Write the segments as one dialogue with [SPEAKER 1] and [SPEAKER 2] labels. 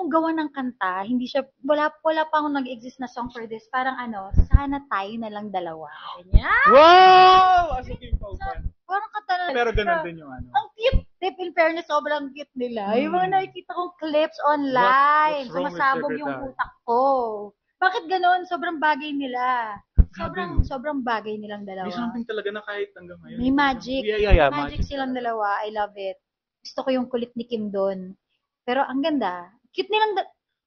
[SPEAKER 1] akong gawa ng kanta, hindi siya, wala pa akong nag-exist na song for this. Parang sana tayo na lang dalawa. Ganyan.
[SPEAKER 2] Wow! As a Kim Paupan.
[SPEAKER 1] Parang kanta na.
[SPEAKER 2] Pero ganun din yung
[SPEAKER 1] Ang cute. In fairness, sobrang cute nila. Yung mga nakikita kong clips online.
[SPEAKER 2] What's wrong with
[SPEAKER 1] Sumasabog yung
[SPEAKER 2] Secretary?
[SPEAKER 1] utak ko. Bakit ganon? Sobrang bagay nila. Sobrang bagay nilang dalawa.
[SPEAKER 2] May something talaga na kahit hanggang ngayon.
[SPEAKER 1] May magic.
[SPEAKER 2] Yeah.
[SPEAKER 1] Magic silang dalawa. I love it. Gusto ko yung kulit ni Kim doon. Pero ang ganda. Cute nilang,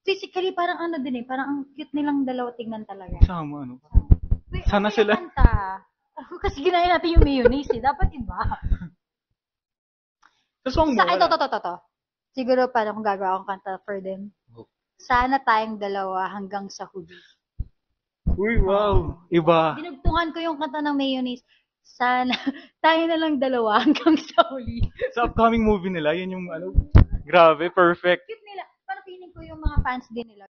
[SPEAKER 1] physically parang din parang ang cute nilang dalawa tingnan talaga.
[SPEAKER 2] Sama, ano?
[SPEAKER 1] Wait,
[SPEAKER 2] Sana sila.
[SPEAKER 1] Kanta. Kasi ginaya natin yung mayonnaise eh. Dapat iba.
[SPEAKER 2] Sa song mo,
[SPEAKER 1] Ito. Siguro parang kung gagawa akong kanta for them. Sana tayong dalawa hanggang sa huli.
[SPEAKER 2] Uy, wow. Iba.
[SPEAKER 1] Dinugtungan ko yung kanta ng mayonnaise. Sana tayo na lang dalawa hanggang sa huli.
[SPEAKER 2] Sa upcoming movie nila, yun yung grabe, perfect.
[SPEAKER 1] Cute nila. Parang feeling ko yung mga fans din nila.